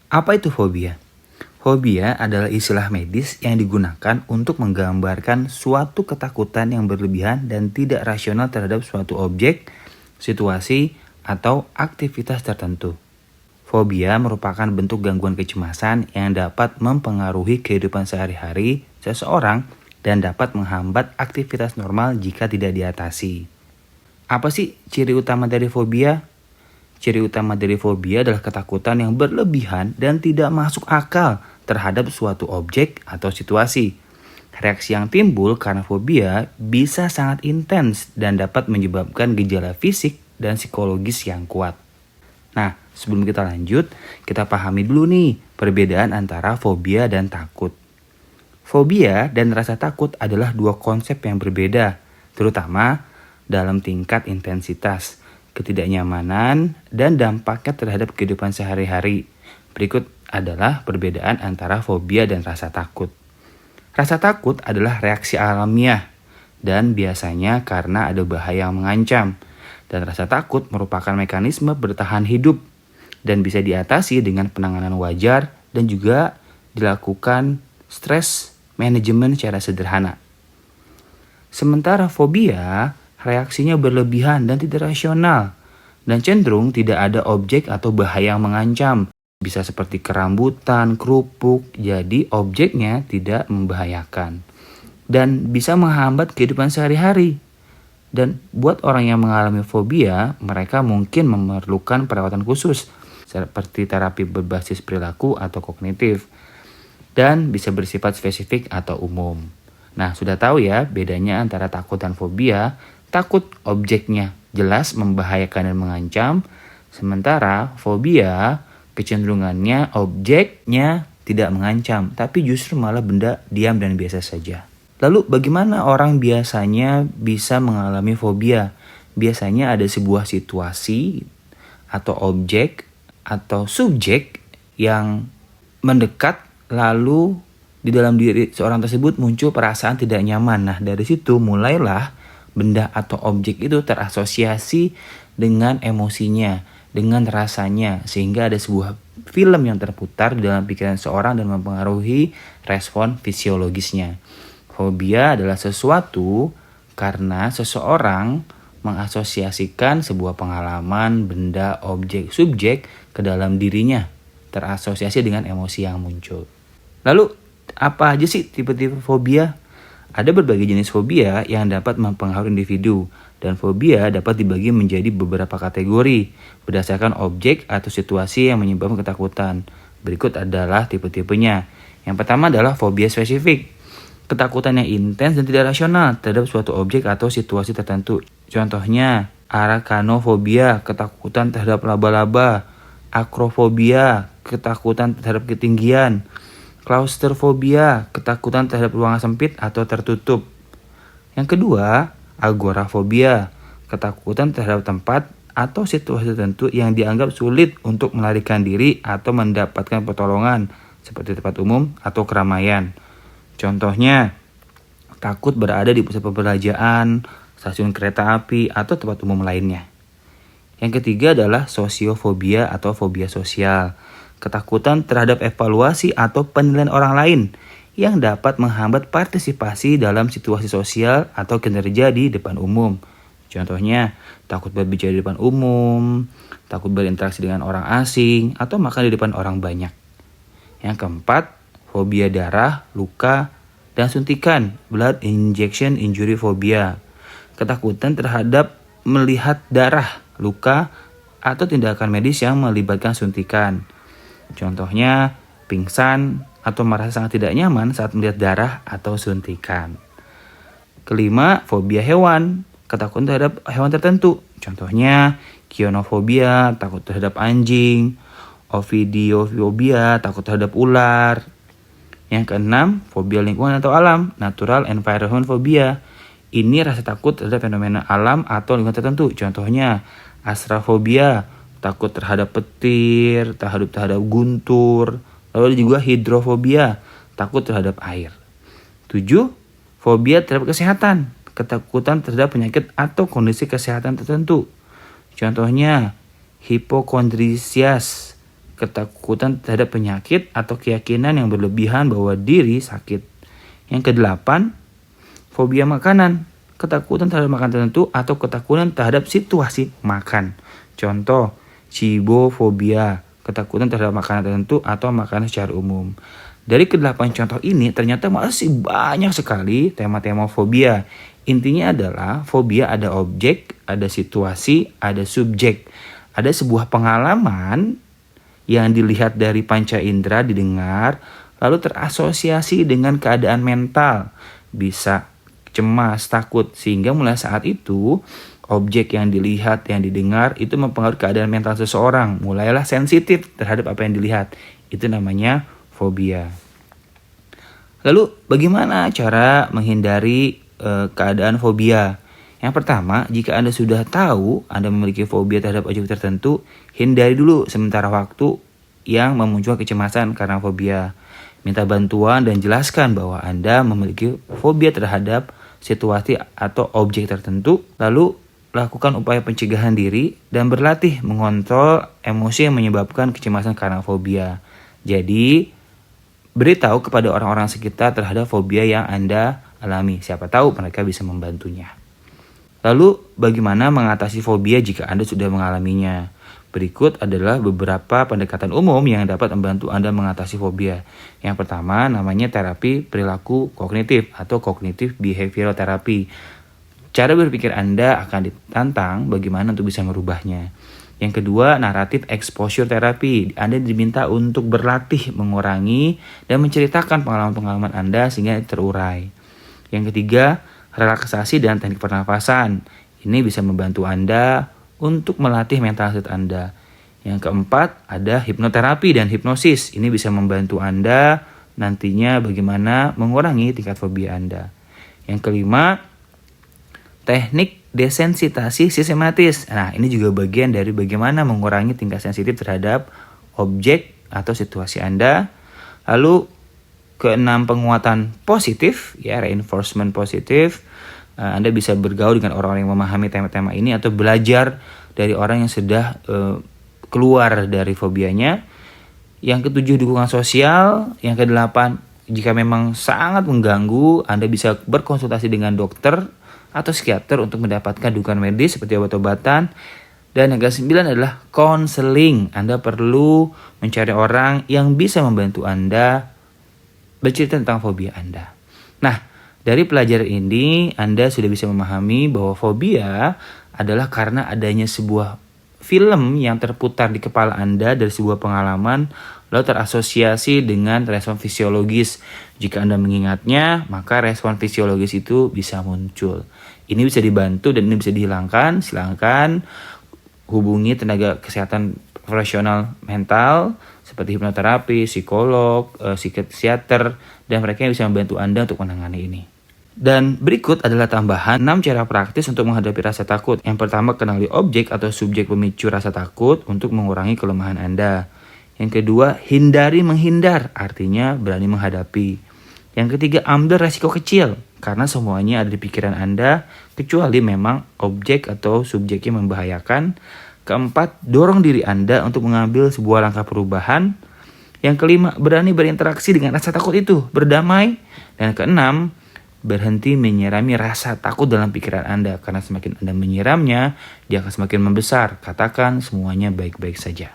Apa itu fobia? Fobia adalah istilah medis yang digunakan untuk menggambarkan suatu ketakutan yang berlebihan dan tidak rasional terhadap suatu objek, situasi, atau aktivitas tertentu. Fobia merupakan bentuk gangguan kecemasan yang dapat mempengaruhi kehidupan sehari-hari seseorang dan dapat menghambat aktivitas normal jika tidak diatasi. Apa sih ciri utama dari fobia? Ciri utama dari fobia adalah ketakutan yang berlebihan dan tidak masuk akal terhadap suatu objek atau situasi. Reaksi yang timbul karena fobia bisa sangat intens dan dapat menyebabkan gejala fisik dan psikologis yang kuat. Nah, sebelum kita lanjut, kita pahami dulu nih perbedaan antara fobia dan takut. Fobia dan rasa takut adalah dua konsep yang berbeda, terutama dalam tingkat intensitas, ketidaknyamanan, dan dampaknya terhadap kehidupan sehari-hari. Berikut adalah perbedaan antara fobia dan rasa takut. Rasa takut adalah reaksi alamiah dan biasanya karena ada bahaya yang mengancam. Dan rasa takut merupakan mekanisme bertahan hidup dan bisa diatasi dengan penanganan wajar dan juga dilakukan stress management secara sederhana. Sementara fobia reaksinya berlebihan dan tidak rasional dan cenderung tidak ada objek atau bahaya yang mengancam. Bisa seperti kerambutan, kerupuk, jadi objeknya tidak membahayakan. Dan bisa menghambat kehidupan sehari-hari. Dan buat orang yang mengalami fobia, mereka mungkin memerlukan perawatan khusus seperti terapi berbasis perilaku atau kognitif. Dan bisa bersifat spesifik atau umum. Nah, sudah tahu ya bedanya antara takut dan fobia. Takut objeknya jelas membahayakan dan mengancam, sementara fobia kecenderungannya objeknya tidak mengancam, tapi justru malah benda diam dan biasa saja. Lalu bagaimana orang biasanya bisa mengalami fobia? Biasanya ada sebuah situasi atau objek atau subjek yang mendekat, lalu di dalam diri seorang tersebut muncul perasaan tidak nyaman. Nah, dari situ mulailah benda atau objek itu terasosiasi dengan emosinya, dengan rasanya, sehingga ada sebuah film yang terputar di dalam pikiran seorang dan mempengaruhi respon fisiologisnya. Fobia adalah sesuatu karena seseorang mengasosiasikan sebuah pengalaman, benda, objek, subjek ke dalam dirinya, terasosiasi dengan emosi yang muncul. Lalu, apa aja sih tipe-tipe fobia? Ada berbagai jenis fobia yang dapat mempengaruhi individu, dan fobia dapat dibagi menjadi beberapa kategori berdasarkan objek atau situasi yang menyebabkan ketakutan. Berikut adalah tipe-tipenya. Yang pertama adalah fobia spesifik. Ketakutan yang intens dan tidak rasional terhadap suatu objek atau situasi tertentu. Contohnya, arakanofobia, ketakutan terhadap laba-laba. Akrofobia, ketakutan terhadap ketinggian. Klaustrofobia, ketakutan terhadap ruangan sempit atau tertutup. Yang kedua, agorafobia, ketakutan terhadap tempat atau situasi tertentu yang dianggap sulit untuk melarikan diri atau mendapatkan pertolongan, seperti tempat umum atau keramaian. Contohnya, takut berada di pusat perbelanjaan, stasiun kereta api, atau tempat umum lainnya. Yang ketiga adalah sosiofobia atau fobia sosial. Ketakutan terhadap evaluasi atau penilaian orang lain yang dapat menghambat partisipasi dalam situasi sosial atau kinerja di depan umum. Contohnya, takut berbicara di depan umum, takut berinteraksi dengan orang asing, atau makan di depan orang banyak. Yang keempat, fobia darah, luka, dan suntikan, blood injection injury phobia. Ketakutan terhadap melihat darah, luka, atau tindakan medis yang melibatkan suntikan. Contohnya, pingsan atau merasa sangat tidak nyaman saat melihat darah atau suntikan. Kelima, fobia hewan, ketakutan terhadap hewan tertentu. Contohnya, kionofobia, takut terhadap anjing, ovidiofobia, takut terhadap ular. Yang keenam, fobia lingkungan atau alam, natural environment phobia. Ini rasa takut terhadap fenomena alam atau lingkungan tertentu. Contohnya, astrafobia, takut terhadap petir, terhadap guntur. Lalu ada juga hidrofobia, takut terhadap air. 7. Fobia terhadap kesehatan, ketakutan terhadap penyakit atau kondisi kesehatan tertentu. Contohnya, hipokondrisias, ketakutan terhadap penyakit atau keyakinan yang berlebihan bahwa diri sakit. Yang kedelapan, fobia makanan, ketakutan terhadap makanan tertentu atau ketakutan terhadap situasi makan. Contoh, cibofobia, ketakutan terhadap makanan tertentu atau makanan secara umum. Dari kedelapan contoh ini ternyata masih banyak sekali tema-tema fobia. Intinya adalah fobia ada objek, ada situasi, ada subjek. Ada sebuah pengalaman yang dilihat dari panca indera, didengar, lalu terasosiasi dengan keadaan mental. Bisa cemas, takut, sehingga mulai saat itu objek yang dilihat, yang didengar itu mempengaruhi keadaan mental seseorang. Mulailah sensitif terhadap apa yang dilihat. Itu namanya fobia. Lalu bagaimana cara menghindari keadaan fobia? Yang pertama, jika Anda sudah tahu Anda memiliki fobia terhadap objek tertentu, hindari dulu sementara waktu yang memunculkan kecemasan karena fobia. Minta bantuan dan jelaskan bahwa Anda memiliki fobia terhadap situasi atau objek tertentu. Lalu lakukan upaya pencegahan diri dan berlatih mengontrol emosi yang menyebabkan kecemasan karena fobia. Jadi, beritahu kepada orang-orang sekitar terhadap fobia yang Anda alami. Siapa tahu mereka bisa membantunya. Lalu, bagaimana mengatasi fobia jika Anda sudah mengalaminya? Berikut adalah beberapa pendekatan umum yang dapat membantu Anda mengatasi fobia. Yang pertama, namanya terapi perilaku kognitif atau cognitive behavioral therapy. Cara berpikir Anda akan ditantang bagaimana untuk bisa merubahnya. Yang kedua, naratif exposure therapy. Anda diminta untuk berlatih mengurangi dan menceritakan pengalaman-pengalaman Anda sehingga terurai. Yang ketiga, relaksasi dan teknik pernafasan. Ini bisa membantu Anda untuk melatih mental health Anda. Yang keempat, ada hipnoterapi dan hipnosis. Ini bisa membantu Anda nantinya bagaimana mengurangi tingkat fobia Anda. Yang kelima, teknik desensitasi sistematis. Nah, ini juga bagian dari bagaimana mengurangi tingkat sensitif terhadap objek atau situasi Anda. Lalu keenam, penguatan positif, ya, reinforcement positif. Anda bisa bergaul dengan orang-orang yang memahami tema-tema ini atau belajar dari orang yang sudah keluar dari fobianya. Yang ketujuh, dukungan sosial. Yang kedelapan, jika memang sangat mengganggu, Anda bisa berkonsultasi dengan dokter atau psikiater untuk mendapatkan dukungan medis seperti obat-obatan. Dan yang ke-9 adalah konseling. Anda perlu mencari orang yang bisa membantu Anda bercerita tentang fobia Anda. Nah, dari pelajaran ini Anda sudah bisa memahami bahwa fobia adalah karena adanya sebuah film yang terputar di kepala Anda dari sebuah pengalaman lalu terasosiasi dengan respon fisiologis. Jika Anda mengingatnya, maka respon fisiologis itu bisa muncul. Ini bisa dibantu dan ini bisa dihilangkan. Silakan hubungi tenaga kesehatan profesional mental seperti hipnoterapi, psikolog, psikiater, dan mereka yang bisa membantu Anda untuk menangani ini. Dan berikut adalah tambahan 6 cara praktis untuk menghadapi rasa takut. Yang pertama, kenali objek atau subjek pemicu rasa takut untuk mengurangi kelemahan Anda. Yang kedua, hindari menghindar, artinya berani menghadapi. Yang ketiga, ambil resiko kecil, karena semuanya ada di pikiran Anda, kecuali memang objek atau subjeknya membahayakan. Keempat, dorong diri Anda untuk mengambil sebuah langkah perubahan. Yang kelima, berani berinteraksi dengan rasa takut itu, berdamai. Dan keenam, berhenti menyirami rasa takut dalam pikiran Anda, karena semakin Anda menyiramnya, dia akan semakin membesar. Katakan semuanya baik-baik saja.